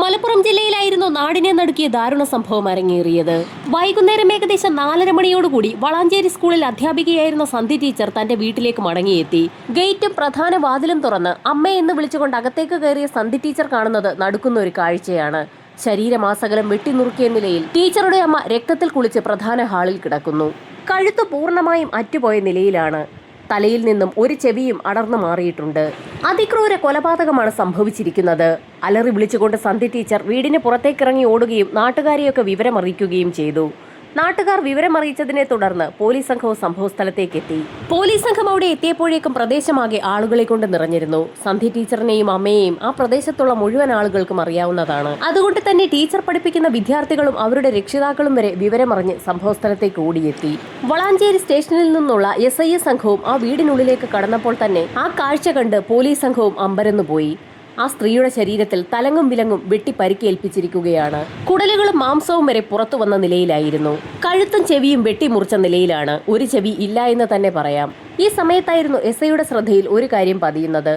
മലപ്പുറം ജില്ലയിലായിരുന്നു നാടിനെ നടുക്കിയ ദാരുണ സംഭവം അരങ്ങേറിയത്. വൈകുന്നേരം ഏകദേശം 4:30 മണിയോടുകൂടി വളാഞ്ചേരി സ്കൂളിൽ അധ്യാപികയായിരുന്ന സന്ധ്യ ടീച്ചർ തന്റെ വീട്ടിലേക്ക് മടങ്ങിയെത്തി. ഗേറ്റും പ്രധാന വാതിലും തുറന്ന് അമ്മയെന്ന് വിളിച്ചുകൊണ്ട് അകത്തേക്ക് കയറിയ സന്ധ്യ ടീച്ചർ കാണുന്നത് നടുക്കുന്ന ഒരു കാഴ്ചയാണ്. ശരീരമാസകലം വെട്ടിനുറുക്കിയ നിലയിൽ ടീച്ചറുടെ അമ്മ രക്തത്തിൽ കുളിച്ച് പ്രധാന ഹാളിൽ കിടക്കുന്നു. കഴുത്ത് പൂർണ്ണമായും അറ്റുപോയ നിലയിലാണ്. തലയിൽ നിന്നും ഒരു ചെവിയും അടർന്നു മാറിയിട്ടുണ്ട്. അതിക്രൂര കൊലപാതകമാണ് സംഭവിച്ചിരിക്കുന്നത്. അലറി വിളിച്ചുകൊണ്ട് സന്ധ്യ ടീച്ചർ വീടിന് പുറത്തേക്കിറങ്ങി ഓടുകയും നാട്ടുകാരെയൊക്കെ വിവരമറിയിക്കുകയും ചെയ്തു. നാട്ടുകാർ വിവരമറിയിച്ചതിനെ തുടർന്ന് പോലീസ് സംഘവും സംഭവസ്ഥലത്തേക്ക് എത്തി. പോലീസ് സംഘം അവിടെ എത്തിയപ്പോഴേക്കും പ്രദേശമാകെ ആളുകളെ കൊണ്ട് നിറഞ്ഞിരുന്നു. സന്ധ്യ ടീച്ചറിനെയും അമ്മയെയും ആ പ്രദേശത്തുള്ള മുഴുവൻ ആളുകൾക്കും അറിയാവുന്നതാണ്. അതുകൊണ്ട് തന്നെ ടീച്ചർ പഠിപ്പിക്കുന്ന വിദ്യാർത്ഥികളും അവരുടെ രക്ഷിതാക്കളും വരെ വിവരമറിഞ്ഞ് സംഭവസ്ഥലത്തേക്ക് ഓടിയെത്തി. വളാഞ്ചേരി സ്റ്റേഷനിൽ നിന്നുള്ള SI സംഘവും ആ വീടിനുള്ളിലേക്ക് കടന്നപ്പോൾ തന്നെ ആ കാഴ്ച കണ്ട് പോലീസ് സംഘവും അമ്പരന്നുപോയി. ആ സ്ത്രീയുടെ ശരീരത്തിൽ തലങ്ങും വിലങ്ങും വെട്ടി പരിക്കേൽപ്പിച്ചിരിക്കുകയാണ്. കുടലുകളും മാംസവും വരെ പുറത്തു വന്ന നിലയിലായിരുന്നു. കഴുത്തും ചെവിയും വെട്ടിമുറിച്ച നിലയിലാണ്. ഒരു ചെവി ഇല്ല എന്ന് തന്നെ പറയാം. ഈ സമയത്തായിരുന്നു SIയുടെ ശ്രദ്ധയിൽ ഒരു കാര്യം പതിയുന്നത്.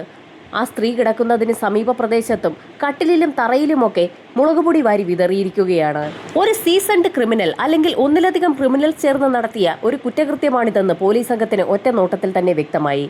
ആ സ്ത്രീ കിടക്കുന്നതിന് സമീപ പ്രദേശത്തും കട്ടിലിലും തറയിലുമൊക്കെ മുളകുപൊടി വാരി വിതറിയിരിക്കുകയാണ്. ഒരു സീസൺഡ് ക്രിമിനൽ അല്ലെങ്കിൽ ഒന്നിലധികം ക്രിമിനൽസ് ചേർന്ന് നടത്തിയ ഒരു കുറ്റകൃത്യമാണിതെന്ന് പോലീസ് സംഘത്തിന് ഒറ്റ നോട്ടത്തിൽ തന്നെ വ്യക്തമായി.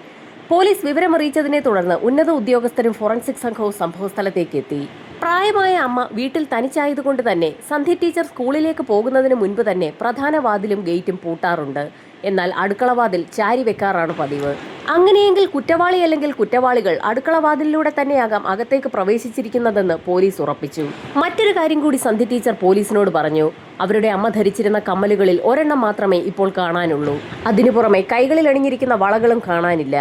പോലീസ് വിവരമറിയിച്ചതിനെ തുടർന്ന് ഉന്നത ഉദ്യോഗസ്ഥരും ഫോറൻസിക് സംഘവും സംഭവസ്ഥലത്തേക്ക് എത്തി. പ്രായമായ അമ്മ വീട്ടിൽ തനിച്ചായതുകൊണ്ട് തന്നെ സന്ധ്യ ടീച്ചർ സ്കൂളിലേക്ക് പോകുന്നതിന് മുൻപ് തന്നെ പ്രധാന വാതിലും ഗേറ്റും പൂട്ടാറുണ്ട്. എന്നാൽ അടുക്കളവാതിൽ ചാരി വെക്കാറാണ് പതിവ്. അങ്ങനെയെങ്കിൽ കുറ്റവാളി അല്ലെങ്കിൽ കുറ്റവാളികൾ അടുക്കളവാതിലിലൂടെ തന്നെയാകാം അകത്തേക്ക് പ്രവേശിച്ചിരിക്കുന്നതെന്ന് പോലീസ് ഉറപ്പിച്ചു. മറ്റൊരു കാര്യം കൂടി സന്ധ്യ ടീച്ചർ പോലീസിനോട് പറഞ്ഞു. അവരുടെ അമ്മ ധരിച്ചിരുന്ന കമ്മലുകളിൽ ഒരെണ്ണം മാത്രമേ ഇപ്പോൾ കാണാനുള്ളൂ. അതിനു പുറമെ കൈകളിൽ അണിഞ്ഞിരിക്കുന്ന വളകളും കാണാനില്ല.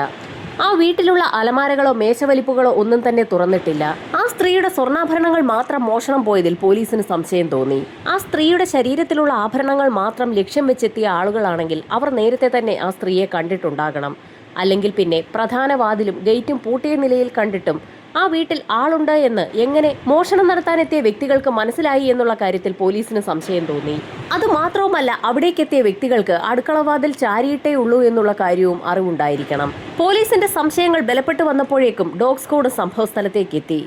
ആ വീട്ടിലുള്ള അലമാരകളോ മേശവലിപ്പുകളോ ഒന്നും തന്നെ തുറന്നിട്ടില്ല. ആ സ്ത്രീയുടെ സ്വർണ്ണാഭരണങ്ങൾ മാത്രം മോഷണം പോയതിൽ പോലീസിന് സംശയം തോന്നി. ആ സ്ത്രീയുടെ ശരീരത്തിലുള്ള ആഭരണങ്ങൾ മാത്രം ലക്ഷ്യം വെച്ചെത്തിയ ആളുകളാണെങ്കിൽ അവർ നേരത്തെ തന്നെ ആ സ്ത്രീയെ കണ്ടിട്ടുണ്ടാകണം. അല്ലെങ്കിൽ പിന്നെ പ്രധാന വാതിലും ഗേറ്റും പൂട്ടിയ നിലയിൽ കണ്ടിട്ടും ആ വീട്ടിൽ ആളുണ്ട് എന്ന് എങ്ങനെ മോഷണം നടത്താനെത്തിയ വ്യക്തികൾക്ക് മനസ്സിലായി എന്നുള്ള കാര്യത്തിൽ പോലീസിന് സംശയം തോന്നി. അതുമാത്രവുമല്ല, അവിടേക്കെത്തിയ വ്യക്തികൾക്ക് അടുക്കളവാതിൽ ചാരിയിട്ടേ ഉള്ളൂ എന്നുള്ള കാര്യവും അറിവുണ്ടായിരിക്കണം. പോലീസിന്റെ സംശയങ്ങൾ ബലപ്പെട്ടു വന്നപ്പോഴേക്കും ഡോഗ് സ്ക്വാഡ് സംഭവസ്ഥലത്തേക്ക് എത്തി.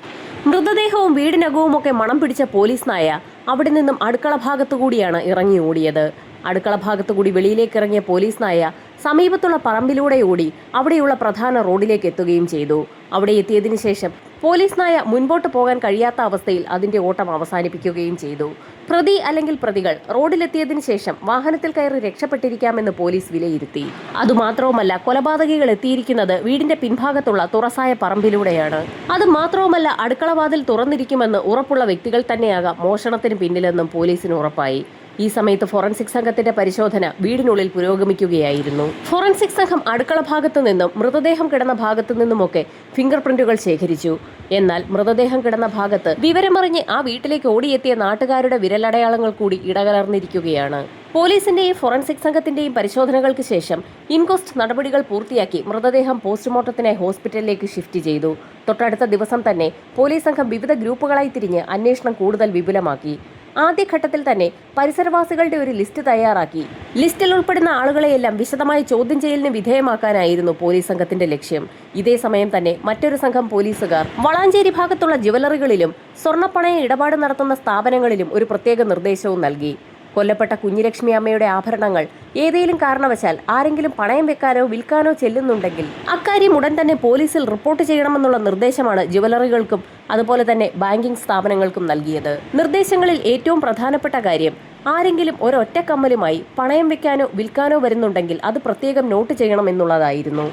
മൃതദേഹവും വീടിനകവുമൊക്കെ മണം പിടിച്ച പോലീസ് നായ അവിടെ നിന്നും അടുക്കള ഭാഗത്തുകൂടിയാണ് ഇറങ്ങി ഓടിയത്. അടുക്കള ഭാഗത്തുകൂടി വെളിയിലേക്ക് ഇറങ്ങിയ പോലീസ് നായ സമീപത്തുള്ള പറമ്പിലൂടെ ഓടി അവിടെയുള്ള പ്രധാന റോഡിലേക്ക് എത്തുകയും ചെയ്തു. അവിടെ എത്തിയതിനു ശേഷം പോലീസ് നായ മുൻപോട്ട് പോകാൻ കഴിയാത്ത അവസ്ഥയിൽ അതിന്റെ ഓട്ടം അവസാനിപ്പിക്കുകയും ചെയ്തു. പ്രതി അല്ലെങ്കിൽ പ്രതികൾ റോഡിലെത്തിയതിനു ശേഷം വാഹനത്തിൽ കയറി രക്ഷപ്പെട്ടിരിക്കാമെന്ന് പോലീസ് വിലയിരുത്തി. അതുമാത്രവുമല്ല, കൊലപാതകികൾ എത്തിയിരിക്കുന്നത് വീടിന്റെ പിൻഭാഗത്തുള്ള തുറസായ പറമ്പിലൂടെയാണ്. അതുമാത്രവുമല്ല, അടുക്കളവാതിൽ തുറന്നിരിക്കുമെന്ന് ഉറപ്പുള്ള വ്യക്തികൾ തന്നെയാകാം മോഷണത്തിന് പിന്നിലെന്നും പോലീസിന് ഉറപ്പായി. ഈ സമയത്ത് ഫോറൻസിക് സംഘത്തിന്റെ പരിശോധന വീടിനുള്ളിൽ പുരോഗമിക്കുകയായിരുന്നു. ഫോറൻസിക് സംഘം അടുക്കള ഭാഗത്തു നിന്നും മൃതദേഹം കിടന്ന ഭാഗത്തു നിന്നുമൊക്കെ ഫിംഗർ പ്രിന്റുകൾ ശേഖരിച്ചു. എന്നാൽ മൃതദേഹം കിടന്ന ഭാഗത്ത് വിവരമറിഞ്ഞ് ആ വീട്ടിലേക്ക് ഓടിയെത്തിയ നാട്ടുകാരുടെ വിരലടയാളങ്ങൾ കൂടി ഇടകലർന്നിരിക്കുകയാണ്. പോലീസിന്റെയും ഫോറൻസിക് സംഘത്തിന്റെയും പരിശോധനകൾക്ക് ശേഷം ഇൻക്വസ്റ്റ് നടപടികൾ പൂർത്തിയാക്കി മൃതദേഹം പോസ്റ്റ്മോർട്ടത്തിനായി ഹോസ്പിറ്റലിലേക്ക് ഷിഫ്റ്റ് ചെയ്തു. തൊട്ടടുത്ത ദിവസം തന്നെ പോലീസ് സംഘം വിവിധ ഗ്രൂപ്പുകളായി തിരിഞ്ഞ് അന്വേഷണം കൂടുതൽ വിപുലമാക്കി. ആദ്യഘട്ടത്തിൽ തന്നെ പരിസരവാസികളുടെ ഒരു ലിസ്റ്റ് തയ്യാറാക്കി. ലിസ്റ്റിൽ ഉൾപ്പെടുന്ന ആളുകളെയെല്ലാം വിശദമായി ചോദ്യം ചെയ്യലിന് വിധേയമാക്കാനായിരുന്നു പോലീസ് സംഘത്തിന്റെ ലക്ഷ്യം. ഇതേ സമയം തന്നെ മറ്റൊരു സംഘം പോലീസുകാർ വളാഞ്ചേരി ഭാഗത്തുള്ള ജുവലറികളിലും സ്വർണ്ണപ്പണയ ഇടപാട് നടത്തുന്ന സ്ഥാപനങ്ങളിലും ഒരു പ്രത്യേക നിർദ്ദേശവും നൽകി. കൊല്ലപ്പെട്ട കുഞ്ഞിലക്ഷ്മി അമ്മയുടെ ആഭരണങ്ങൾ ഏതെങ്കിലും കാരണവശാൽ ആരെങ്കിലും പണയം വെക്കാനോ വിൽക്കാനോ ചെല്ലുന്നുണ്ടെങ്കിൽ അക്കാര്യം ഉടൻ തന്നെ പോലീസിൽ റിപ്പോർട്ട് ചെയ്യണമെന്നുള്ള നിർദ്ദേശമാണ് ജുവലറികൾക്കും അതുപോലെ തന്നെ ബാങ്കിംഗ് സ്ഥാപനങ്ങൾക്കും നൽകിയത്. നിർദ്ദേശങ്ങളിൽ ഏറ്റവും പ്രധാനപ്പെട്ട കാര്യം, ആരെങ്കിലും ഒരൊറ്റ കമ്മലുമായി പണയം വെക്കാനോ വിൽക്കാനോ വരുന്നുണ്ടെങ്കിൽ അത് പ്രത്യേകം നോട്ട് ചെയ്യണമെന്നുള്ളതായിരുന്നു.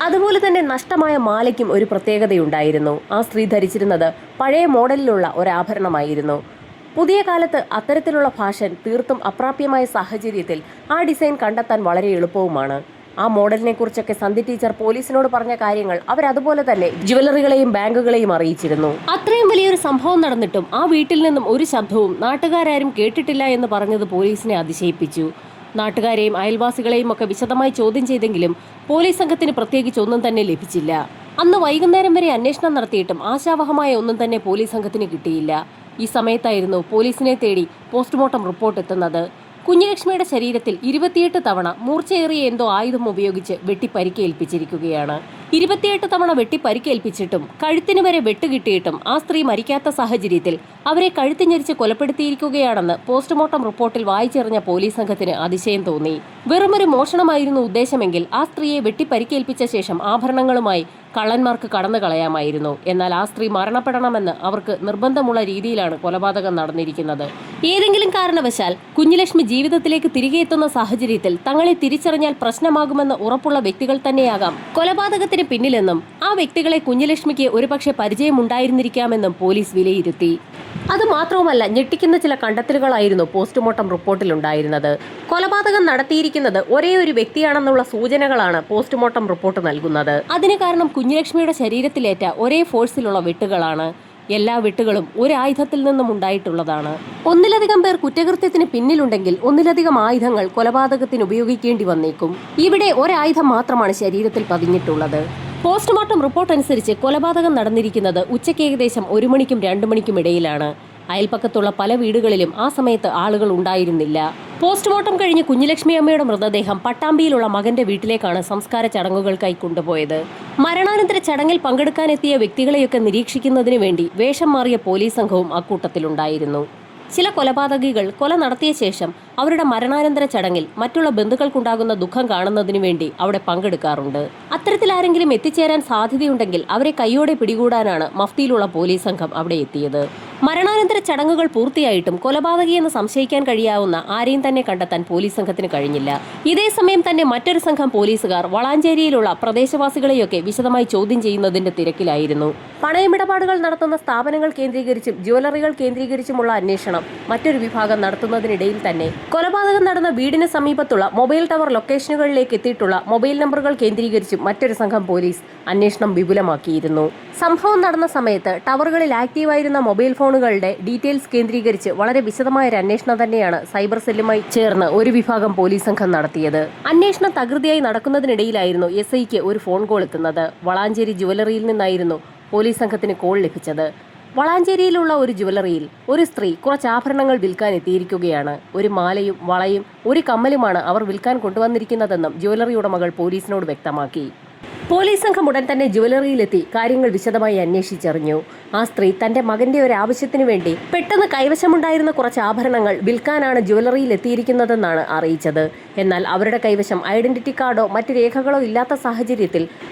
അതുപോലെ തന്നെ നഷ്ടമായ മാലയ്ക്കും ഒരു പ്രത്യേകതയുണ്ടായിരുന്നു. ആ സ്ത്രീ ധരിച്ചിരുന്നത് പഴയ മോഡലിലുള്ള ഒരാഭരണമായിരുന്നു. പുതിയ കാലത്ത് അത്തരത്തിലുള്ള ഫാഷൻ തീർത്തും അപ്രാപ്യമായ സാഹചര്യത്തിൽ ആ ഡിസൈൻ കണ്ടെത്താൻ വളരെ എളുപ്പവുമാണ്. ആ മോഡലിനെ കുറിച്ചൊക്കെ സന്ധ്യ ടീച്ചർ പോലീസിനോട് പറഞ്ഞ കാര്യങ്ങൾ അവരതുപോലെ തന്നെ ജുവലറികളെയും ബാങ്കുകളെയും അറിയിച്ചിരുന്നു. അത്രയും വലിയൊരു സംഭവം നടന്നിട്ടും ആ വീട്ടിൽ നിന്നും ഒരു ശബ്ദവും നാട്ടുകാരും കേട്ടിട്ടില്ല എന്ന് പറഞ്ഞത് പോലീസിനെ അതിശയിപ്പിച്ചു. നാട്ടുകാരെയും അയൽവാസികളെയും ഒക്കെ വിശദമായി ചോദ്യം ചെയ്തെങ്കിലും പോലീസ് സംഘത്തിന് പ്രത്യേകിച്ച് ഒന്നും തന്നെ ലഭിച്ചില്ല. അന്ന് വൈകുന്നേരം വരെ അന്വേഷണം നടത്തിയിട്ടും ആശാവഹമായ ഒന്നും തന്നെ പോലീസ് സംഘത്തിന് കിട്ടിയില്ല. ഈ സമയത്തായിരുന്നു പോലീസിനെ തേടി പോസ്റ്റ്മോർട്ടം റിപ്പോർട്ട് എത്തുന്നത്. കുഞ്ഞുലക്ഷ്മിയുടെ ശരീരത്തിൽ 28 തവണ മൂർച്ചയേറിയ എന്തോ ആയുധം ഉപയോഗിച്ച് വെട്ടി പരിക്കേൽപ്പിച്ചിരിക്കുകയാണ്. 28 തവണ വെട്ടി പരിക്കേൽപ്പിച്ചിട്ടും കഴുത്തിന് വരെ വെട്ടുകിട്ടിയിട്ടും ആ സ്ത്രീ മരിക്കാത്ത സാഹചര്യത്തിൽ അവരെ കഴുത്ത് ഞെരിച്ച് കൊലപ്പെടുത്തിയിരിക്കുകയാണെന്ന് പോസ്റ്റ്മോർട്ടം റിപ്പോർട്ടിൽ വായിച്ചെറിഞ്ഞ പോലീസ് സംഘത്തിന് അതിശയം തോന്നി. വെറുമൊരു മോഷണമായിരുന്നു ഉദ്ദേശമെങ്കിൽ ആ സ്ത്രീയെ വെട്ടി പരിക്കേൽപ്പിച്ച ശേഷം ആഭരണങ്ങളുമായി കള്ളന്മാർക്ക് കടന്നു കളയാമായിരുന്നു. എന്നാൽ ആ സ്ത്രീ മരണപ്പെടണമെന്ന് അവർക്ക് നിർബന്ധമുള്ള രീതിയിലാണ് കൊലപാതകം നടന്നിരിക്കുന്നത്. ഏതെങ്കിലും കാരണവശാൽ കുഞ്ഞുലക്ഷ്മി ജീവിതത്തിലേക്ക് തിരികെ എത്തുന്ന സാഹചര്യത്തിൽ തങ്ങളെ തിരിച്ചറിഞ്ഞാൽ പ്രശ്നമാകുമെന്ന് ഉറപ്പുള്ള വ്യക്തികൾ തന്നെയാകാം കൊലപാതകത്തിന് പിന്നിലെന്നും ആ വ്യക്തികളെ കുഞ്ഞുലക്ഷ്മിക്ക് ഒരുപക്ഷെ പരിചയമുണ്ടായിരുന്നിരിക്കാമെന്നും പോലീസ് വിലയിരുത്തി. അതുമാത്രവുമല്ല, ഞെട്ടിക്കുന്ന ചില കണ്ടെത്തലുകളായിരുന്നു പോസ്റ്റ്മോർട്ടം റിപ്പോർട്ടിലുണ്ടായിരുന്നത്. കൊലപാതകം നടത്തിയിരിക്കുന്നത് ഒരേ ഒരു വ്യക്തിയാണെന്നുള്ള സൂചനകളാണ് പോസ്റ്റ്മോർട്ടം റിപ്പോർട്ട് നൽകുന്നത്. അതിന് കാരണം കുഞ്ഞുലക്ഷ്മിയുടെ ശരീരത്തിലേറ്റ ഒരേ ഫോഴ്സിലുള്ള വെട്ടുകളാണ്. എല്ലാ വെട്ടുകളും ഒരു ആയുധത്തിൽ നിന്നും ഉണ്ടായിട്ടുള്ളതാണ്. ഒന്നിലധികം പേർ കുറ്റകൃത്യത്തിന് പിന്നിലുണ്ടെങ്കിൽ ഒന്നിലധികം ആയുധങ്ങൾ കൊലപാതകത്തിന് ഉപയോഗിക്കേണ്ടി വന്നേക്കും. ഇവിടെ ഒരായുധം മാത്രമാണ് ശരീരത്തിൽ പതിഞ്ഞിട്ടുള്ളത്. പോസ്റ്റ്മോർട്ടം റിപ്പോർട്ട് അനുസരിച്ച് കൊലപാതകം നടന്നിരിക്കുന്നത് ഉച്ചയ്ക്ക് ഏകദേശം 1 മണിക്കും 2 മണിക്കും ഇടയിലാണ്. അയൽപ്പക്കത്തുള്ള പല വീടുകളിലും ആ സമയത്ത് ആളുകൾ ഉണ്ടായിരുന്നില്ല. പോസ്റ്റ്മോർട്ടം കഴിഞ്ഞ് കുഞ്ഞുലക്ഷ്മി അമ്മയുടെ മൃതദേഹം പട്ടാമ്പിയിലുള്ള മകന്റെ വീട്ടിലേക്കാണ് സംസ്കാര ചടങ്ങുകൾക്കായി കൊണ്ടുപോയത്. മരണാനന്തര ചടങ്ങിൽ പങ്കെടുക്കാനെത്തിയ വ്യക്തികളെയൊക്കെ നിരീക്ഷിക്കുന്നതിന് വേണ്ടി വേഷം മാറിയ പോലീസ് സംഘവും അക്കൂട്ടത്തിലുണ്ടായിരുന്നു. ചില കൊലപാതകികൾ കൊല നടത്തിയ ശേഷം അവരുടെ മരണാനന്തര ചടങ്ങിൽ മറ്റുള്ള ബന്ധുക്കൾക്കുണ്ടാകുന്ന ദുഃഖം കാണുന്നതിനു വേണ്ടി അവിടെ പങ്കെടുക്കാറുണ്ട്. അത്തരത്തിൽ ആരെങ്കിലും എത്തിച്ചേരാൻ സാധ്യതയുണ്ടെങ്കിൽ അവരെ കൈയോടെ പിടികൂടാനാണ് മഫ്തിയിലുള്ള പോലീസ് സംഘം അവിടെ എത്തിയത്. മരണാനന്തര ചടങ്ങുകൾ പൂർത്തിയായിട്ടും കൊലപാതകിയെന്ന് സംശയിക്കാൻ കഴിയാവുന്ന ആരെയും തന്നെ കണ്ടെത്താൻ പോലീസ് സംഘത്തിന് കഴിഞ്ഞില്ല. ഇതേസമയം തന്നെ മറ്റൊരു സംഘം പോലീസുകാർ വളാഞ്ചേരിയിലുള്ള പ്രദേശവാസികളെയൊക്കെ വിശദമായി ചോദ്യം ചെയ്യുന്നതിന്റെ തിരക്കിലായിരുന്നു. പണയമിടപാടുകൾ നടത്തുന്ന സ്ഥാപനങ്ങൾ കേന്ദ്രീകരിച്ചും ജ്വല്ലറികൾ കേന്ദ്രീകരിച്ചുമുള്ള അന്വേഷണം മറ്റൊരു വിഭാഗം നടത്തുന്നതിനിടയിൽ തന്നെ കൊലപാതകം നടന്ന വീടിന് സമീപത്തുള്ള മൊബൈൽ ടവർ ലൊക്കേഷനുകളിലേക്ക് എത്തിയിട്ടുള്ള മൊബൈൽ നമ്പറുകൾ കേന്ദ്രീകരിച്ചും മറ്റൊരു സംഘം പോലീസ് അന്വേഷണം വിപുലമാക്കിയിരുന്നു. സംഭവം നടന്ന സമയത്ത് ടവറുകളിൽ ആക്റ്റീവായിരുന്ന മൊബൈൽ ഫോണുകളുടെ ഡീറ്റെയിൽസ് കേന്ദ്രീകരിച്ച് വളരെ വിശദമായ ഒരു അന്വേഷണം തന്നെയാണ് സൈബർ സെല്ലുമായി ചേർന്ന് ഒരു വിഭാഗം പോലീസ് സംഘം നടത്തിയത്. അന്വേഷണം തകൃതിയായി നടക്കുന്നതിനിടയിലായിരുന്നു SIക്ക് ഒരു ഫോൺ കോൾ എത്തുന്നത്. വളാഞ്ചേരി ജ്വല്ലറിയിൽ നിന്നായിരുന്നു പോലീസ് സംഘത്തിന് കോൾ ലഭിച്ചത്. വളാഞ്ചേരിയിലുള്ള ഒരു ജ്വല്ലറിയിൽ ഒരു സ്ത്രീ കുറച്ച് ആഭരണങ്ങൾ വിൽക്കാൻ എത്തിയിരിക്കുകയാണ്. ഒരു മാലയും വളയും ഒരു കമ്മലുമാണ് അവർ വിൽക്കാൻ കൊണ്ടുവന്നിരിക്കുന്നതെന്നും ജ്വല്ലറി ഉടമകൾ പോലീസിനോട് വ്യക്തമാക്കി. പോലീസ് സംഘം ഉടൻ തന്നെ ജ്വല്ലറിയിലെത്തി കാര്യങ്ങൾ വിശദമായി അന്വേഷിച്ചറിഞ്ഞു. ആ സ്ത്രീ തന്റെ മകന്റെ ഒരു ആവശ്യത്തിനു വേണ്ടി പെട്ടെന്ന് കൈവശമുണ്ടായിരുന്ന കുറച്ച് ആഭരണങ്ങൾ വിൽക്കാനാണ് ജ്വല്ലറിയിൽ എത്തിയിരിക്കുന്നതെന്നാണ് അറിയിച്ചത്. എന്നാൽ അവരുടെ കൈവശം ഐഡന്റിറ്റി കാർഡോ മറ്റു രേഖകളോ ഇല്ലാത്ത സാഹചര്യത്തിൽ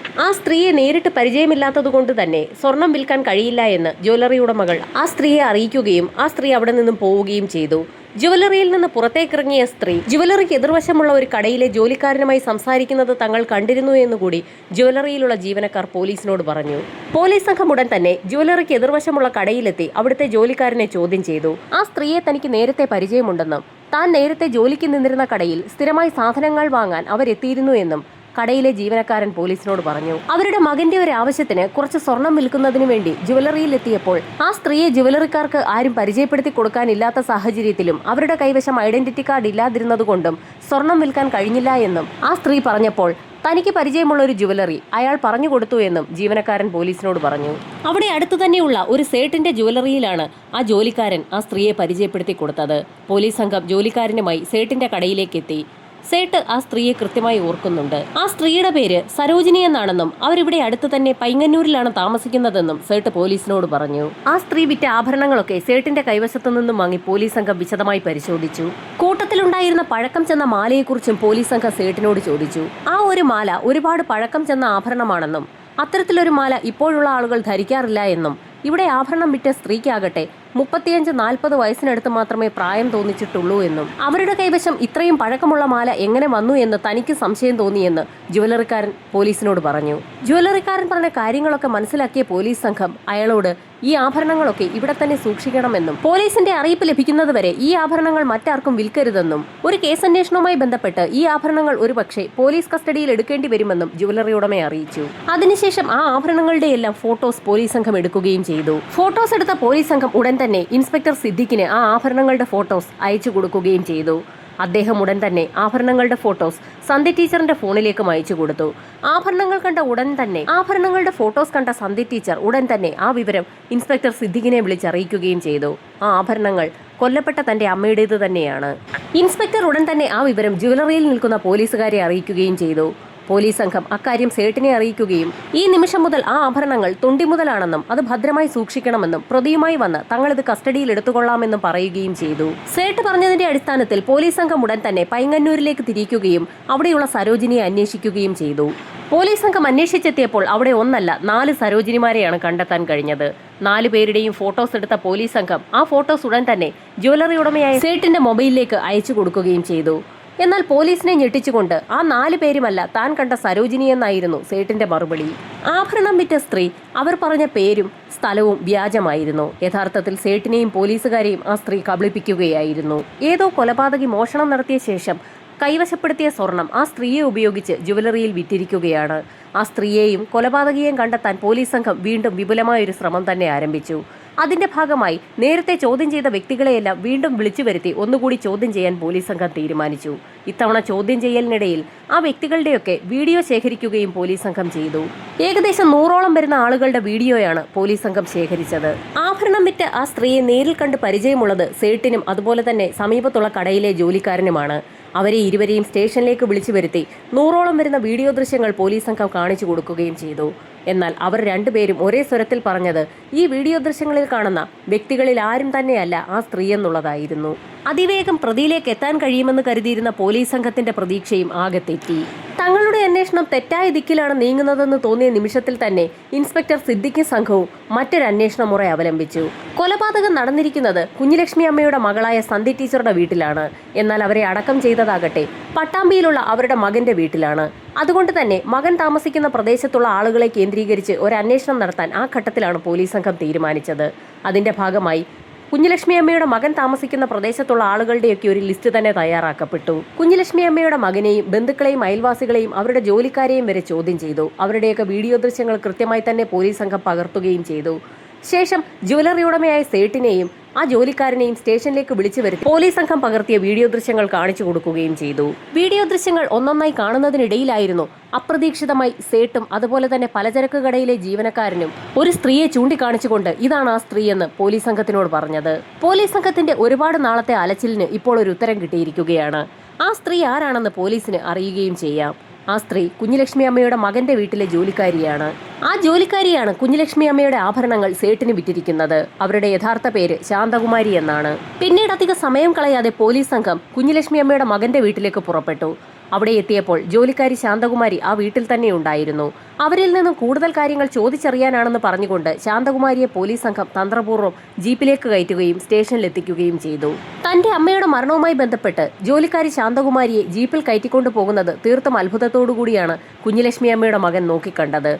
ആ സ്ത്രീയെ നേരിട്ട് പരിചയമില്ലാത്തതുകൊണ്ട് തന്നെ സ്വർണം വിൽക്കാൻ കഴിയില്ല എന്ന് ജ്വല്ലറി ഉടമകൾ ആ സ്ത്രീയെ അറിയിക്കുകയും ആ സ്ത്രീ അവിടെ നിന്നും പോവുകയും ചെയ്തു. ജ്വല്ലറിയിൽ നിന്ന് പുറത്തേക്കിറങ്ങിയ സ്ത്രീ ജ്വല്ലറിക്ക് എതിർവശമുള്ള ഒരു കടയിലെ ജോലിക്കാരനുമായി സംസാരിക്കുന്നത് തങ്ങൾ കണ്ടിരുന്നു എന്നുകൂടി ജ്വല്ലറിയിലുള്ള ജീവനക്കാർ പോലീസിനോട് പറഞ്ഞു. പോലീസ് സംഘം ഉടൻ തന്നെ ജ്വല്ലറിക്ക് എതിർവശമുള്ള കടയിലെത്തി അവിടുത്തെ ജോലിക്കാരനെ ചോദ്യം ചെയ്തു. ആ സ്ത്രീയെ തനിക്ക് നേരത്തെ പരിചയമുണ്ടെന്നും താൻ നേരത്തെ ജോലിക്ക് നിന്നിരുന്ന കടയിൽ സ്ഥിരമായി സാധനങ്ങൾ വാങ്ങാൻ അവരെത്തിയിരുന്നു എന്നും കടയിലെ ജീവനക്കാരൻ പോലീസിനോട് പറഞ്ഞു. അവരുടെ മകന്റെ ഒരു ആവശ്യത്തിന് കുറച്ച് സ്വർണം വിൽക്കുന്നതിന് വേണ്ടി ജ്വല്ലറിയിൽ എത്തിയപ്പോൾ ആ സ്ത്രീയെ ജ്വല്ലറിക്കാർക്ക് ആരും പരിചയപ്പെടുത്തി കൊടുക്കാനില്ലാത്ത സാഹചര്യത്തിലും അവരുടെ കൈവശം ഐഡന്റിറ്റി കാർഡ് ഇല്ലാതിരുന്നതുകൊണ്ടും സ്വർണം വിൽക്കാൻ കഴിഞ്ഞില്ല എന്നും ആ സ്ത്രീ പറഞ്ഞപ്പോൾ തനിക്ക് പരിചയമുള്ള ഒരു ജ്വല്ലറി അയാൾ പറഞ്ഞു കൊടുത്തു എന്നും ജീവനക്കാരൻ പോലീസിനോട് പറഞ്ഞു. അവിടെ അടുത്തു തന്നെയുള്ള ഒരു സേട്ടിന്റെ ജ്വല്ലറിയിലാണ് ആ ജോലിക്കാരൻ ആ സ്ത്രീയെ പരിചയപ്പെടുത്തി കൊടുത്തത്. പോലീസ് സംഘം ജോലിക്കാരനുമായി സേട്ടിന്റെ കടയിലേക്ക് എത്തി. സേട്ട് ആ സ്ത്രീയെ കൃത്യമായി ഓർക്കുന്നുണ്ട്. ആ സ്ത്രീയുടെ പേര് സരോജിനി എന്നാണെന്നും അവരിവിടെ അടുത്ത് തന്നെ പൈങ്ങന്നൂരിലാണ് താമസിക്കുന്നതെന്നും സേട്ട് പോലീസിനോട് പറഞ്ഞു. ആ സ്ത്രീ വിറ്റ ആഭരണങ്ങളൊക്കെ സേട്ടിന്റെ കൈവശത്തു നിന്നും വാങ്ങി പോലീസ് സംഘം വിശദമായി പരിശോധിച്ചു. കൂട്ടത്തിലുണ്ടായിരുന്ന പഴക്കം ചെന്ന മാലയെക്കുറിച്ചും പോലീസ് സംഘം സേട്ടിനോട് ചോദിച്ചു. ആ ഒരു മാല ഒരുപാട് പഴക്കം ചെന്ന ആഭരണമാണെന്നും അത്തരത്തിലൊരു മാല ഇപ്പോഴുള്ള ആളുകൾ ധരിക്കാറില്ല എന്നും ഇവിടെ ആഭരണം വിറ്റ സ്ത്രീക്കാകട്ടെ 35-40 വയസ്സിനടുത്ത് മാത്രമേ പ്രായം തോന്നിച്ചിട്ടുള്ളൂ എന്നും അവരുടെ കൈവശം ഇത്രയും പഴക്കമുള്ള മാല എങ്ങനെ വന്നു എന്ന് തനിക്ക് സംശയം തോന്നിയെന്ന് ജ്വല്ലറിക്കാരൻ പോലീസിനോട് പറഞ്ഞു. ജ്വല്ലറിക്കാരൻ പറഞ്ഞ കാര്യങ്ങളൊക്കെ മനസ്സിലാക്കിയ പോലീസ് സംഘം അയാളോട് ഈ ആഭരണങ്ങളൊക്കെ ഇവിടെ തന്നെ സൂക്ഷിക്കണമെന്നും പോലീസിന്റെ അറിയിപ്പ് ലഭിക്കുന്നതുവരെ ഈ ആഭരണങ്ങൾ മറ്റാർക്കും വിൽക്കരുതെന്നും ഒരു കേസന്വേഷണവുമായി ബന്ധപ്പെട്ട് ഈ ആഭരണങ്ങൾ ഒരുപക്ഷെ പോലീസ് കസ്റ്റഡിയിൽ എടുക്കേണ്ടി വരുമെന്നും ജ്വല്ലറി ഉടമയെ അറിയിച്ചു. അതിനുശേഷം ആ ആഭരണങ്ങളുടെ എല്ലാം ഫോട്ടോസ് പോലീസ് സംഘം എടുക്കുകയും ചെയ്തു. ഫോട്ടോസ് എടുത്ത പോലീസ് സംഘം ഉടൻ തന്നെ ഇൻസ്പെക്ടർ സിദ്ദിഖിന് ആ ആഭരണങ്ങളുടെ ഫോട്ടോസ് അയച്ചു കൊടുക്കുകയും ചെയ്തു. അദ്ദേഹം ഉടൻ തന്നെ ആഭരണങ്ങളുടെ ഫോട്ടോസ് സന്ധ്യ ടീച്ചറിന്റെ ഫോണിലേക്ക് അയച്ചു കൊടുത്തു. ആഭരണങ്ങളുടെ ഫോട്ടോസ് കണ്ട സന്ധ്യ ടീച്ചർ ഉടൻ തന്നെ ആ വിവരം ഇൻസ്പെക്ടർ സിദ്ദിഖിനെ വിളിച്ചറിയിക്കുകയും ചെയ്തു. ആ ആഭരണങ്ങൾ കൊല്ലപ്പെട്ട തന്റെ അമ്മയുടേത് തന്നെയാണ്. ഇൻസ്പെക്ടർ ഉടൻ തന്നെ ആ വിവരം ജ്വല്ലറിയിൽ നിൽക്കുന്ന പോലീസുകാരെ അറിയിക്കുകയും ചെയ്തു. പോലീസ് സംഘം അക്കാര്യം സേട്ടിനെ അറിയിക്കുകയും ഈ നിമിഷം മുതൽ ആ ആഭരണങ്ങൾ തൊണ്ടി മുതലാണെന്നും അത് ഭദ്രമായി സൂക്ഷിക്കണമെന്നും പ്രതിയുമായി വന്ന് തങ്ങളിത് കസ്റ്റഡിയിൽ എടുത്തുകൊള്ളാമെന്നും പറയുകയും ചെയ്തു. സേട്ട് പറഞ്ഞതിന്റെ അടിസ്ഥാനത്തിൽ പോലീസ് സംഘം ഉടൻ തന്നെ പൈങ്ങന്നൂരിലേക്ക് തിരിക്കുകയും അവിടെയുള്ള സരോജിനിയെ അന്വേഷിക്കുകയും ചെയ്തു. പോലീസ് സംഘം അന്വേഷിച്ചെത്തിയപ്പോൾ അവിടെ ഒന്നല്ല 4 സരോജിനിമാരെയാണ് കണ്ടെത്താൻ കഴിഞ്ഞത്. 4 പേരുടെയും ഫോട്ടോസ് എടുത്ത പോലീസ് സംഘം ആ ഫോട്ടോസ് ഉടൻ തന്നെ ജ്വല്ലറി ഉടമയായ സേട്ടിന്റെ മൊബൈലിലേക്ക് അയച്ചു കൊടുക്കുകയും ചെയ്തു. എന്നാൽ പോലീസിനെ ഞെട്ടിച്ചുകൊണ്ട് ആ 4 പേരുമല്ല താൻ കണ്ട സരോജിനി എന്നായിരുന്നു സേട്ടിന്റെ മറുപടി. ആഭരണം വിറ്റ സ്ത്രീ അവർ പറഞ്ഞ പേരും സ്ഥലവും വ്യാജമായിരുന്നു. യഥാർത്ഥത്തിൽ സേട്ടിനെയും പോലീസുകാരെയും ആ സ്ത്രീ കബളിപ്പിക്കുകയായിരുന്നു. ഏതോ കൊലപാതകി മോഷണം നടത്തിയ ശേഷം കൈവശപ്പെടുത്തിയ സ്വർണം ആ സ്ത്രീയെ ഉപയോഗിച്ച് ജ്വല്ലറിയിൽ വിറ്റിരിക്കുകയാണ്. ആ സ്ത്രീയെയും കൊലപാതകിയെയും കണ്ടെത്താൻ പോലീസ് സംഘം വീണ്ടും വിപുലമായൊരു ശ്രമം തന്നെ ആരംഭിച്ചു. അതിന്റെ ഭാഗമായി നേരത്തെ ചോദ്യം ചെയ്ത വ്യക്തികളെയെല്ലാം വീണ്ടും വിളിച്ചു വരുത്തി ഒന്നുകൂടി ചോദ്യം ചെയ്യാൻ പോലീസ് സംഘം തീരുമാനിച്ചു. ഇത്തവണ ചോദ്യം ചെയ്യലിനിടയിൽ ആ വ്യക്തികളുടെയൊക്കെ വീഡിയോ ശേഖരിക്കുകയും പോലീസ് സംഘം ചെയ്തു. ഏകദേശം 100ഓളം വരുന്ന ആളുകളുടെ വീഡിയോയാണ് പോലീസ് സംഘം ശേഖരിച്ചത്. ആഭരണം വിറ്റ് ആ സ്ത്രീയെ നേരിൽ കണ്ട് പരിചയമുള്ളത് സേട്ടിനും അതുപോലെ തന്നെ സമീപത്തുള്ള കടയിലെ ജോലിക്കാരനുമാണ്. അവരെ ഇരുവരെയും സ്റ്റേഷനിലേക്ക് വിളിച്ചു വരുത്തി 100ഓളം വരുന്ന വീഡിയോ ദൃശ്യങ്ങൾ പോലീസ് സംഘം കാണിച്ചു കൊടുക്കുകയും ചെയ്തു. എന്നാൽ അവർ രണ്ടുപേരും ഒരേ സ്വരത്തിൽ പറഞ്ഞത് ഈ വീഡിയോ ദൃശ്യങ്ങളിൽ കാണുന്ന വ്യക്തികളിൽ ആരും തന്നെയല്ല ആ സ്ത്രീ എന്നുള്ളതായിരുന്നു. അതിവേഗം പ്രതിയിലേക്ക് എത്താൻ കഴിയുമെന്ന് കരുതിയിരുന്ന പോലീസ് സംഘത്തിന്റെ പ്രതീക്ഷയും ആകെ തെറ്റി. തങ്ങളുടെ അന്വേഷണം തെറ്റായ ദിക്കിലാണ് നീങ്ങുന്നതെന്ന് തോന്നിയ നിമിഷത്തിൽ തന്നെ ഇൻസ്പെക്ടർ സിദ്ദിഖും സംഘവും മറ്റൊരു അന്വേഷണ മുറ അവലംബിച്ചു. കൊലപാതകം നടന്നിരിക്കുന്നത് കുഞ്ഞുലക്ഷ്മി അമ്മയുടെ മകളായ സന്ധി ടീച്ചറുടെ വീട്ടിലാണ്. എന്നാൽ അവരെ അടക്കം ചെയ്തതാകട്ടെ പട്ടാമ്പിയിലുള്ള അവരുടെ മകന്റെ വീട്ടിലാണ്. അതുകൊണ്ട് തന്നെ മകൻ താമസിക്കുന്ന പ്രദേശത്തുള്ള ആളുകളെ കേന്ദ്രീകരിച്ച് ഒരു അന്വേഷണം നടത്താൻ ആ ഘട്ടത്തിലാണ് പോലീസ് സംഘം തീരുമാനിച്ചത്. അതിന്റെ ഭാഗമായി കുഞ്ഞുലക്ഷ്മി അമ്മയുടെ മകൻ താമസിക്കുന്ന പ്രദേശത്തുള്ള ആളുകളുടെയൊക്കെ ഒരു ലിസ്റ്റ് തന്നെ തയ്യാറാക്കപ്പെട്ടു. കുഞ്ഞുലക്ഷ്മി അമ്മയുടെ മകനെയും ബന്ധുക്കളെയും അയൽവാസികളെയും അവരുടെ ജോലിക്കാരെയും വരെ ചോദ്യം ചെയ്തു. അവരുടെയൊക്കെ വീഡിയോ ദൃശ്യങ്ങൾ കൃത്യമായി തന്നെ പോലീസ് സംഘം പകർത്തുകയും ചെയ്തു. ശേഷം ജ്വല്ലറി ഉടമയായ സേട്ടിനെയും ആ ജോലിക്കാരനെയും സ്റ്റേഷനിലേക്ക് വിളിച്ചു വരുത്തി പോലീസ് സംഘം പകർത്തിയ വീഡിയോ ദൃശ്യങ്ങൾ കാണിച്ചു കൊടുക്കുകയും ചെയ്തു. വീഡിയോ ദൃശ്യങ്ങൾ ഒന്നൊന്നായി കാണുന്നതിനിടയിലായിരുന്നു അപ്രതീക്ഷിതമായി സേട്ടും അതുപോലെ തന്നെ പലചരക്ക് കടയിലെ ജീവനക്കാരനും ഒരു സ്ത്രീയെ ചൂണ്ടിക്കാണിച്ചുകൊണ്ട് ഇതാണ് ആ സ്ത്രീ എന്ന് പോലീസ് സംഘത്തിനോട് പറഞ്ഞത്. പോലീസ് സംഘത്തിന്റെ ഒരുപാട് നാളത്തെ അലച്ചിലിന് ഇപ്പോൾ ഒരു ഉത്തരം കിട്ടിയിരിക്കുകയാണ്. ആ സ്ത്രീ ആരാണെന്ന് പോലീസിന് അറിയുകയും ചെയ്യാം. ആ സ്ത്രീ കുഞ്ഞുലക്ഷ്മി അമ്മയുടെ മകന്റെ വീട്ടിലെ ജോലിക്കാരിയാണ്. ആ ജോലിക്കാരിയാണ് കുഞ്ഞുലക്ഷ്മി അമ്മയുടെ ആഭരണങ്ങൾ സേട്ടിന് വിറ്റിരിക്കുന്നത്. അവരുടെ യഥാർത്ഥ പേര് ശാന്തകുമാരി എന്നാണ്. പിന്നീട് അധിക സമയം കളയാതെ പോലീസ് സംഘം കുഞ്ഞുലക്ഷ്മി അമ്മയുടെ മകന്റെ വീട്ടിലേക്ക് പുറപ്പെട്ടു. അവിടെ എത്തിയപ്പോൾ ജോലിക്കാരി ശാന്തകുമാരി ആ വീട്ടിൽ തന്നെ ഉണ്ടായിരുന്നു. അവരിൽ നിന്നും കൂടുതൽ കാര്യങ്ങൾ ചോദിച്ചറിയാനാണെന്ന് പറഞ്ഞുകൊണ്ട് ശാന്തകുമാരിയെ പോലീസ് സംഘം തന്ത്രപൂർവ്വം ജീപ്പിലേക്ക് കയറ്റുകയും സ്റ്റേഷനിലെത്തിക്കുകയും ചെയ്തു. തന്റെ അമ്മയുടെ മരണവുമായി ബന്ധപ്പെട്ട് ജോലിക്കാരി ശാന്തകുമാരിയെ ജീപ്പിൽ കയറ്റിക്കൊണ്ടു പോകുന്നത് തീർത്തും അത്ഭുതത്തോടുകൂടിയാണ് കുഞ്ഞുലക്ഷ്മി അമ്മയുടെ മകൻ നോക്കിക്കണ്ടത്.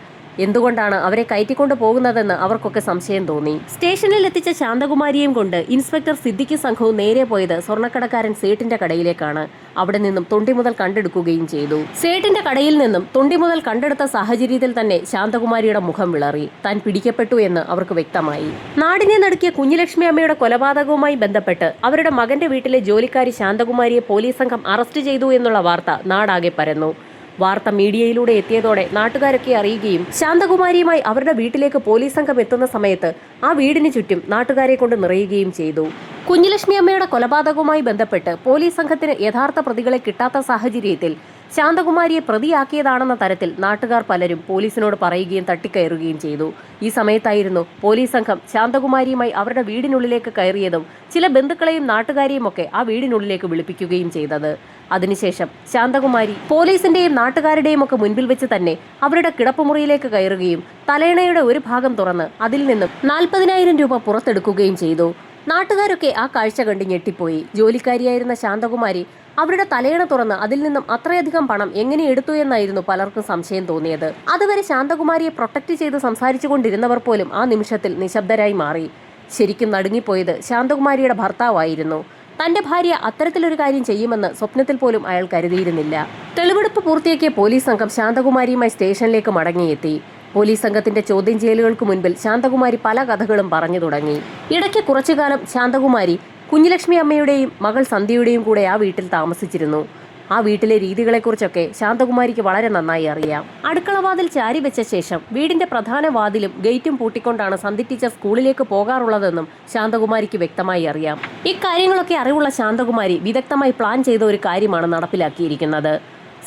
എന്തുകൊണ്ടാണ് അവരെ കയറ്റിക്കൊണ്ടു പോകുന്നതെന്ന് അവർക്കൊക്കെ സംശയം തോന്നി. സ്റ്റേഷനിൽ എത്തിച്ച ശാന്തകുമാരിയെയും കൊണ്ട് ഇൻസ്പെക്ടർ സിദ്ദിഖ് സംഘവും നേരെ പോയത് സ്വർണ്ണക്കടക്കാരൻ സേട്ടിന്റെ കടയിലേക്കാണ്. അവിടെ നിന്നും തൊണ്ടി മുതൽ കണ്ടെടുക്കുകയും ചെയ്തു. സേട്ടിന്റെ കടയിൽ നിന്നും തൊണ്ടി മുതൽ കണ്ടെടുത്ത സാഹചര്യത്തിൽ തന്നെ ശാന്തകുമാരിയുടെ മുഖം വിളറി. താൻ പിടിക്കപ്പെട്ടു എന്ന് അവർക്ക് വ്യക്തമായി. നാടിനെ നടുക്കിയ കുഞ്ഞുലക്ഷ്മി അമ്മയുടെ കൊലപാതകവുമായി ബന്ധപ്പെട്ട് അവരുടെ മകന്റെ വീട്ടിലെ ജോലിക്കാരി ശാന്തകുമാരിയെ പോലീസ് സംഘം അറസ്റ്റ് ചെയ്തു എന്നുള്ള വാർത്ത നാടാകെ പരന്നു. വാർത്ത മീഡിയയിലൂടെ എത്തിയതോടെ നാട്ടുകാരൊക്കെ അറിയുകയും ശാന്തകുമാരിയുമായി അവരുടെ വീട്ടിലേക്ക് പോലീസ് സംഘം എത്തുന്ന സമയത്ത് ആ വീടിന് ചുറ്റും നാട്ടുകാരെ കൊണ്ട് നിറയുകയും ചെയ്തു. കുഞ്ഞുലക്ഷ്മി അമ്മയുടെ കൊലപാതകവുമായി ബന്ധപ്പെട്ട് പോലീസ് സംഘത്തിന് യഥാർത്ഥ പ്രതികളെ കിട്ടാത്ത സാഹചര്യത്തിൽ ശാന്തകുമാരിയെ പ്രതിയാക്കിയതാണെന്ന തരത്തിൽ നാട്ടുകാർ പലരും പോലീസിനോട് പറയുകയും തട്ടിക്കയറുകയും ചെയ്തു. ഈ സമയത്തായിരുന്നു പോലീസ് സംഘം ശാന്തകുമാരിയുമായി അവരുടെ വീടിനുള്ളിലേക്ക് കയറിയതും ചില ബന്ധുക്കളെയും നാട്ടുകാരെയും ഒക്കെ ആ വീടിനുള്ളിലേക്ക് വിളിപ്പിക്കുകയും ചെയ്തത്. അതിനുശേഷം ശാന്തകുമാരി പോലീസിന്റെയും നാട്ടുകാരുടെയും ഒക്കെ മുൻപിൽ വെച്ച് തന്നെ അവരുടെ കിടപ്പുമുറിയിലേക്ക് കയറുകയും തലയണയുടെ ഒരു ഭാഗം തുറന്ന് അതിൽ നിന്നും 40,000 രൂപ പുറത്തെടുക്കുകയും ചെയ്തു. നാട്ടുകാരൊക്കെ ആ കാഴ്ച കണ്ട് ഞെട്ടിപ്പോയി. ജോലിക്കാരിയായിരുന്ന ശാന്തകുമാരി അവരുടെ തലയണ തുറന്ന് അതിൽ നിന്നും അത്രയധികം പണം എങ്ങനെ എടുത്തു എന്നായിരുന്നു പലർക്കും സംശയം തോന്നിയത്. അതുവരെ ശാന്തകുമാരിയെ പ്രൊട്ടക്ട് ചെയ്ത് സംസാരിച്ചു കൊണ്ടിരുന്നവർ പോലും ആ നിമിഷത്തിൽ നിശബ്ദരായി മാറി. ശരിക്കും നടുങ്ങിപ്പോയത് ശാന്തകുമാരിയുടെ ഭർത്താവായിരുന്നു. തന്റെ ഭാര്യ അത്തരത്തിലൊരു കാര്യം ചെയ്യുമെന്ന് സ്വപ്നത്തിൽ പോലും അയാൾ കരുതിയിരുന്നില്ല. തെളിവെടുപ്പ് പൂർത്തിയാക്കിയ പോലീസ് സംഘം ശാന്തകുമാരിയുമായി സ്റ്റേഷനിലേക്ക് മടങ്ങിയെത്തി. പോലീസ് സംഘത്തിന്റെ ചോദ്യം ചെയ്യലുകൾക്ക് മുൻപിൽ ശാന്തകുമാരി പല കഥകളും പറഞ്ഞു തുടങ്ങി. ഇടയ്ക്ക് കുറച്ചുകാലം ശാന്തകുമാരി കുഞ്ഞുലക്ഷ്മി അമ്മയുടെയും മകൾ സന്ധ്യയുടെയും കൂടെ ആ വീട്ടിൽ താമസിച്ചിരുന്നു. ആ വീട്ടിലെ രീതികളെക്കുറിച്ചൊക്കെ ശാന്തകുമാരിക്ക് വളരെ നന്നായി അറിയാം. അടുക്കളവാതിൽ ചാരി വെച്ച ശേഷം വീടിന്റെ പ്രധാന വാതിലും ഗേറ്റും പൂട്ടിക്കൊണ്ടാണ് സന്ധി ടീച്ചർ സ്കൂളിലേക്ക് പോകാറുള്ളതെന്നും ശാന്തകുമാരിക്ക് വ്യക്തമായി അറിയാം. ഇക്കാര്യങ്ങളൊക്കെ അറിവുള്ള ശാന്തകുമാരി വിദഗ്ധമായി പ്ലാൻ ചെയ്ത ഒരു കാര്യമാണ് നടപ്പിലാക്കിയിരിക്കുന്നത്.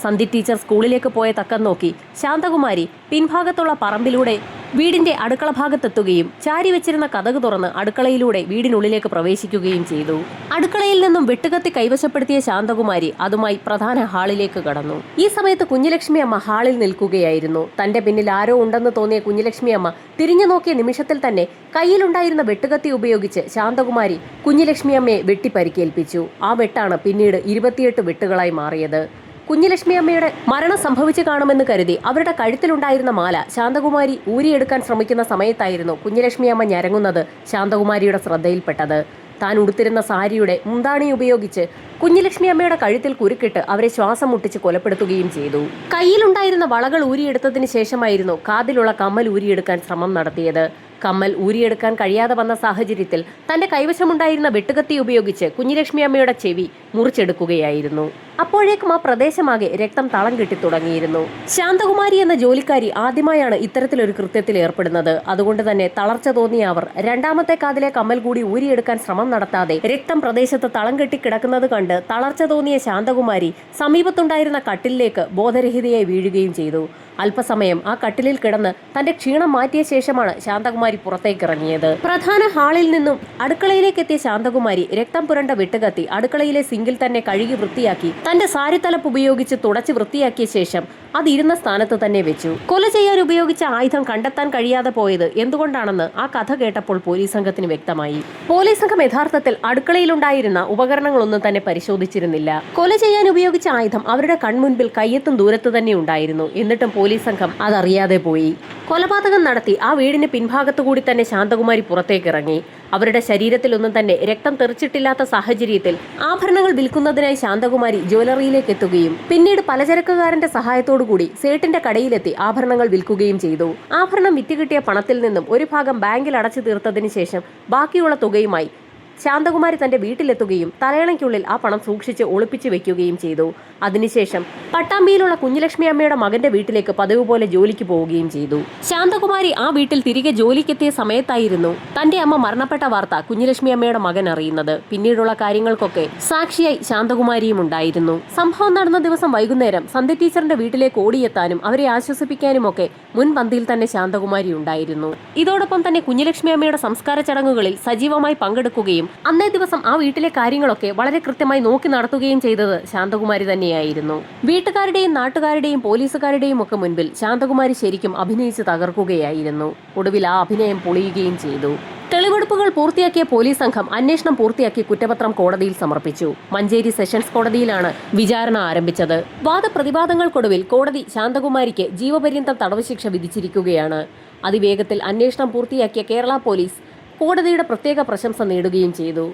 സന്ധി ടീച്ചർ സ്കൂളിലേക്ക് പോയ തക്കം നോക്കി ശാന്തകുമാരി പിൻഭാഗത്തുള്ള പറമ്പിലൂടെ വീടിന്റെ അടുക്കള ഭാഗത്തെത്തുകയും ചാരി വെച്ചിരുന്ന കതക് തുറന്ന് അടുക്കളയിലൂടെ വീടിനുള്ളിലേക്ക് പ്രവേശിക്കുകയും ചെയ്തു. അടുക്കളയിൽ നിന്നും വെട്ടുകത്തി കൈവശപ്പെടുത്തിയ ശാന്തകുമാരി അതുമായി പ്രധാന ഹാളിലേക്ക് കടന്നു. ഈ സമയത്ത് കുഞ്ഞുലക്ഷ്മി അമ്മ ഹാളിൽ നിൽക്കുകയായിരുന്നു. തന്റെ പിന്നിൽ ആരോ ഉണ്ടെന്ന് തോന്നിയ കുഞ്ഞുലക്ഷ്മി അമ്മ തിരിഞ്ഞു നോക്കിയ നിമിഷത്തിൽ തന്നെ കയ്യിലുണ്ടായിരുന്ന വെട്ടുകത്തി ഉപയോഗിച്ച് ശാന്തകുമാരി കുഞ്ഞുലക്ഷ്മി അമ്മയെ വെട്ടി പരിക്കേൽപ്പിച്ചു. ആ വെട്ടാണ് പിന്നീട് 28 വെട്ടുകളായി മാറിയത്. കുഞ്ഞുലക്ഷ്മി അമ്മയുടെ മരണം സംഭവിച്ചു കാണുമെന്ന് കരുതി അവരുടെ കഴുത്തിലുണ്ടായിരുന്ന മാല ശാന്തകുമാരി ഊരിയെടുക്കാൻ ശ്രമിക്കുന്ന സമയത്തായിരുന്നു കുഞ്ഞുലക്ഷ്മി അമ്മ ഞരങ്ങുന്നത് ശാന്തകുമാരിയുടെ ശ്രദ്ധയിൽപ്പെട്ടത്. താൻ ഉടുത്തിരുന്ന സാരിയുടെ മുന്താണി ഉപയോഗിച്ച് കുഞ്ഞുലക്ഷ്മി അമ്മയുടെ കഴുത്തിൽ കുരുക്കിട്ട് അവരെ ശ്വാസം മുട്ടിച്ച് കൊലപ്പെടുത്തുകയും ചെയ്തു. കയ്യിലുണ്ടായിരുന്ന വളകൾ ഊരിയെടുത്തതിന് ശേഷമായിരുന്നു കാതിലുള്ള കമ്മൽ ഊരിയെടുക്കാൻ ശ്രമം നടത്തിയത്. കമ്മൽ ഊരിയെടുക്കാൻ കഴിയാതെ വന്ന സാഹചര്യത്തിൽ തന്റെ കൈവശമുണ്ടായിരുന്ന വെട്ടുകത്തി ഉപയോഗിച്ച് കുഞ്ഞുലക്ഷ്മി അമ്മയുടെ ചെവി മുറിച്ചെടുക്കുകയായിരുന്നു. അപ്പോഴേക്കും ആ പ്രദേശമാകെ രക്തം തളം കെട്ടി തുടങ്ങിയിരുന്നു. ശാന്തകുമാരി എന്ന ജോലിക്കാരി ആദ്യമായാണ് ഇത്തരത്തിലൊരു കൃത്യത്തിൽ ഏർപ്പെടുന്നത്. അതുകൊണ്ട് തന്നെ തളർച്ച തോന്നിയ അവർ രണ്ടാമത്തെ കാതിലെ കമ്മൽ കൂടി ഊരിയെടുക്കാൻ ശ്രമം നടത്താതെ രക്തം പ്രദേശത്ത് തളം കെട്ടി കിടക്കുന്നത് കണ്ട് തളർച്ച തോന്നിയ ശാന്തകുമാരി സമീപത്തുണ്ടായിരുന്ന കട്ടിലിലേക്ക് ബോധരഹിതയായി വീഴുകയും ചെയ്തു. അല്പസമയം ആ കട്ടിലിൽ കിടന്ന് തന്റെ ക്ഷീണം മാറ്റിയ ശേഷമാണ് ശാന്തകുമാരി പുറത്തേക്കിറങ്ങിയത്. പ്രധാന ഹാളിൽ നിന്നും അടുക്കളയിലേക്ക് എത്തിയ ശാന്തകുമാരി രക്തം പുരണ്ട വെട്ടുകത്തി അടുക്കളയിലെ സിങ്കിൽ തന്നെ കഴുകി വൃത്തിയാക്കി തന്റെ സാരിത്തലപ്പ് ഉപയോഗിച്ച് തുടച്ച് വൃത്തിയാക്കിയ ശേഷം അത് ഇരുന്ന സ്ഥാനത്ത് തന്നെ വെച്ചു. കൊല ചെയ്യാൻ ഉപയോഗിച്ച ആയുധം കണ്ടെത്താൻ കഴിയാതെ പോയത് എന്തുകൊണ്ടാണെന്ന് ആ കഥ കേട്ടപ്പോൾ പോലീസ് സംഘത്തിന് വ്യക്തമായി. പോലീസ് സംഘം യഥാർത്ഥത്തിൽ അടുക്കളയിലുണ്ടായിരുന്ന ഉപകരണങ്ങളൊന്നും തന്നെ പരിശോധിച്ചിരുന്നില്ല. കൊല ചെയ്യാൻ ഉപയോഗിച്ച ആയുധം അവരുടെ കൺമുൻപിൽ കയ്യെത്തും ദൂരത്ത് തന്നെ ഉണ്ടായിരുന്നു. എന്നിട്ടും പോലീസ് സംഘം അതറിയാതെ പോയി. കൊലപാതകം നടത്തി ആ വീടിന് പിൻഭാഗത്തുകൂടി തന്നെ ശാന്തകുമാരി പുറത്തേക്കിറങ്ങി. അവരുടെ ശരീരത്തിലൊന്നും തന്നെ രക്തം തെറിച്ചിട്ടില്ലാത്ത സാഹചര്യത്തിൽ ആഭരണങ്ങൾ വിൽക്കുന്നതിനായി ശാന്തകുമാരി ജ്വല്ലറിയിലേക്ക് എത്തുകയും പിന്നീട് പലചരക്കുകാരന്റെ സഹായത്തോടുകൂടി സേട്ടിന്റെ കടയിലെത്തി ആഭരണങ്ങൾ വിൽക്കുകയും ചെയ്തു. ആഭരണം വിറ്റ് കിട്ടിയ പണത്തിൽ നിന്നും ഒരു ഭാഗം ബാങ്കിൽ അടച്ചു തീർത്തതിന് ശേഷം ബാക്കിയുള്ള തുകയുമായി ശാന്തകുമാരി തന്റെ വീട്ടിലെത്തുകയും തലയണയ്ക്കുള്ളിൽ ആ പണം സൂക്ഷിച്ച് ഒളിപ്പിച്ചു വെക്കുകയും ചെയ്തു. അതിനുശേഷം പട്ടാമ്പിയിലുള്ള കുഞ്ഞുലക്ഷ്മി അമ്മയുടെ മകന്റെ വീട്ടിലേക്ക് പതിവ് പോലെ ജോലിക്ക് പോവുകയും ചെയ്തു. ശാന്തകുമാരി ആ വീട്ടിൽ തിരികെ ജോലിക്കെത്തിയ സമയത്തായിരുന്നു തന്റെ അമ്മ മരണപ്പെട്ട വാർത്ത കുഞ്ഞുലക്ഷ്മി അമ്മയുടെ മകൻ അറിയുന്നത്. പിന്നീടുള്ള കാര്യങ്ങൾക്കൊക്കെ സാക്ഷിയായി ശാന്തകുമാരിയും ഉണ്ടായിരുന്നു. സംഭവം നടന്ന ദിവസം വൈകുന്നേരം സന്ധി ടീച്ചറിന്റെ വീട്ടിലേക്ക് ഓടിയെത്താനും അവരെ ആശ്വസിപ്പിക്കാനുമൊക്കെ മുൻപന്തിയിൽ തന്നെ ശാന്തകുമാരി ഉണ്ടായിരുന്നു. ഇതോടൊപ്പം തന്നെ കുഞ്ഞുലക്ഷ്മി അമ്മയുടെ സംസ്കാര ചടങ്ങുകളിൽ സജീവമായി പങ്കെടുക്കുകയും അന്നേ ദിവസം ആ വീട്ടിലെ കാര്യങ്ങളൊക്കെ വളരെ കൃത്യമായി നോക്കി നടത്തുകയും ചെയ്തത് ശാന്തകുമാരി തന്നെയായിരുന്നു. വീട്ടുകാരുടെയും നാട്ടുകാരുടെയും പോലീസുകാരുടെയും ഒക്കെ മുൻപിൽ ശാന്തകുമാരി ശരിക്കും അഭിനയിച്ച് തകർക്കുകയായിരുന്നു. ഒടുവിൽ ആ അഭിനയം പൊളിയുകയും ചെയ്തു. തെളിവെടുപ്പുകൾ പൂർത്തിയാക്കിയ പോലീസ് സംഘം അന്വേഷണം പൂർത്തിയാക്കി കുറ്റപത്രം കോടതിയിൽ സമർപ്പിച്ചു. മഞ്ചേരി സെഷൻസ് കോടതിയിലാണ് വിചാരണ ആരംഭിച്ചത്. വാദപ്രതിവാദങ്ങൾക്കൊടുവിൽ കോടതി ശാന്തകുമാരിക്ക് ജീവപര്യന്തം തടവ് ശിക്ഷ വിധിച്ചിരിക്കുകയാണ്. അതിവേഗത്തിൽ അന്വേഷണം പൂർത്തിയാക്കിയ കേരള പോലീസ് കോടതിയുടെ പ്രത്യേക പ്രശംസ നേടുകയും ചെയ്തു.